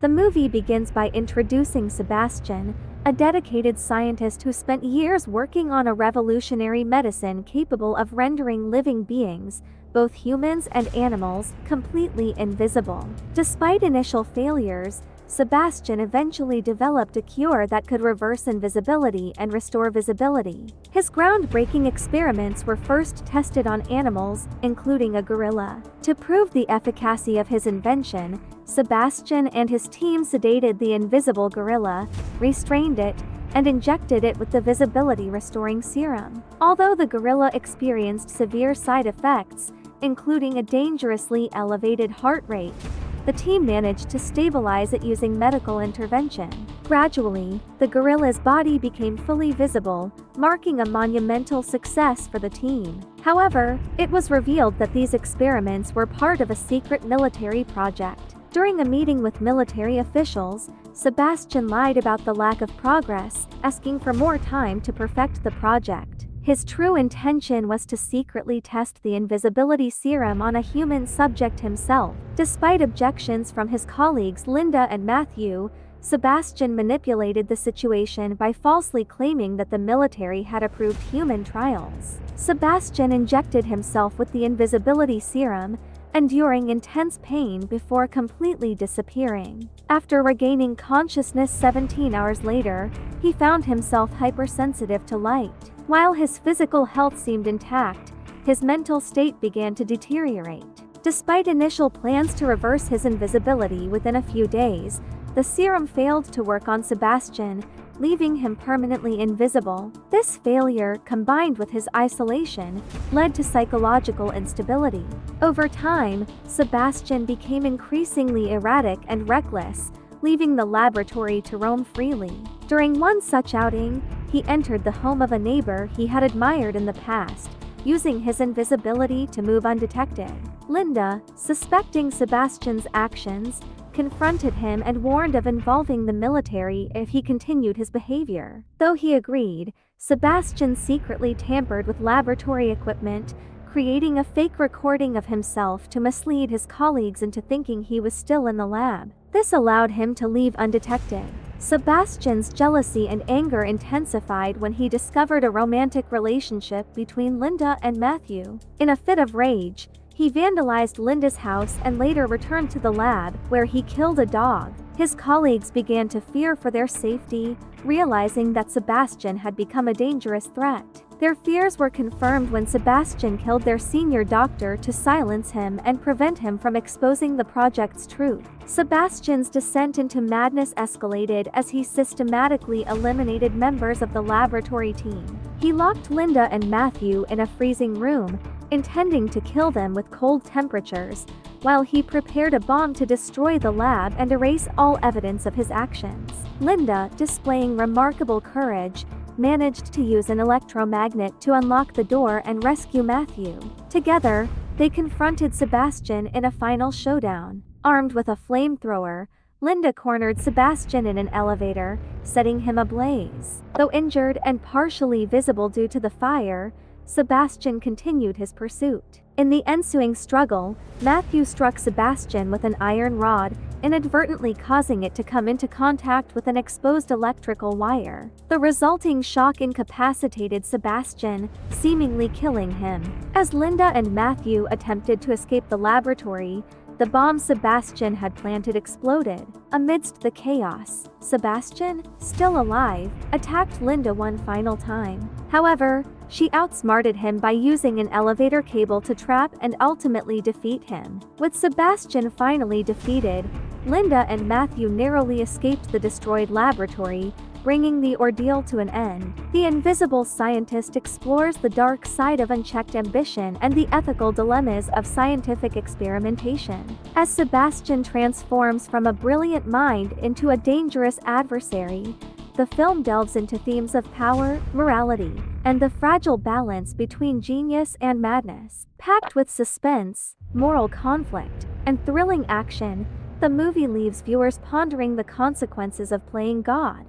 The movie begins by introducing Sebastian, a dedicated scientist who spent years working on a revolutionary medicine capable of rendering living beings, both humans and animals, completely invisible. Despite initial failures, Sebastian eventually developed a cure that could reverse invisibility and restore visibility. His groundbreaking experiments were first tested on animals, including a gorilla. To prove the efficacy of his invention, Sebastian and his team sedated the invisible gorilla, restrained it, and injected it with the visibility-restoring serum. Although the gorilla experienced severe side effects, including a dangerously elevated heart rate, the team managed to stabilize it using medical intervention. Gradually, the gorilla's body became fully visible, marking a monumental success for the team. However, it was revealed that these experiments were part of a secret military project. During a meeting with military officials, Sebastian lied about the lack of progress, asking for more time to perfect the project. His true intention was to secretly test the invisibility serum on a human subject himself. Despite objections from his colleagues Linda and Matthew, Sebastian manipulated the situation by falsely claiming that the military had approved human trials. Sebastian injected himself with the invisibility serum, enduring intense pain before completely disappearing. After regaining consciousness 17 hours later, he found himself hypersensitive to light. While his physical health seemed intact, his mental state began to deteriorate. Despite initial plans to reverse his invisibility within a few days, the serum failed to work on Sebastian, leaving him permanently invisible. This failure, combined with his isolation, led to psychological instability. Over time, Sebastian became increasingly erratic and reckless, leaving the laboratory to roam freely. During one such outing, he entered the home of a neighbor he had admired in the past, using his invisibility to move undetected. Linda, suspecting Sebastian's actions, confronted him and warned of involving the military if he continued his behavior. Though he agreed, Sebastian secretly tampered with laboratory equipment, creating a fake recording of himself to mislead his colleagues into thinking he was still in the lab. This allowed him to leave undetected. Sebastian's jealousy and anger intensified when he discovered a romantic relationship between Linda and Matthew. In a fit of rage, he vandalized Linda's house and later returned to the lab, where he killed a dog. His colleagues began to fear for their safety, realizing that Sebastian had become a dangerous threat. Their fears were confirmed when Sebastian killed their senior doctor to silence him and prevent him from exposing the project's truth. Sebastian's descent into madness escalated as he systematically eliminated members of the laboratory team. He locked Linda and Matthew in a freezing room, intending to kill them with cold temperatures, while he prepared a bomb to destroy the lab and erase all evidence of his actions. Linda, displaying remarkable courage, managed to use an electromagnet to unlock the door and rescue Matthew. Together, they confronted Sebastian in a final showdown. Armed with a flamethrower, Linda cornered Sebastian in an elevator, setting him ablaze. Though injured and partially visible due to the fire, Sebastian continued his pursuit. In the ensuing struggle, Matthew struck Sebastian with an iron rod, inadvertently causing it to come into contact with an exposed electrical wire. The resulting shock incapacitated Sebastian, seemingly killing him. As Linda and Matthew attempted to escape the laboratory, the bomb Sebastian had planted exploded. Amidst the chaos, Sebastian, still alive, attacked Linda one final time. However, she outsmarted him by using an elevator cable to trap and ultimately defeat him. With Sebastian finally defeated, Linda and Matthew narrowly escaped the destroyed laboratory, bringing the ordeal to an end. The invisible scientist explores the dark side of unchecked ambition and the ethical dilemmas of scientific experimentation. As Sebastian transforms from a brilliant mind into a dangerous adversary, the film delves into themes of power, morality, and the fragile balance between genius and madness. Packed with suspense, moral conflict, and thrilling action, the movie leaves viewers pondering the consequences of playing God.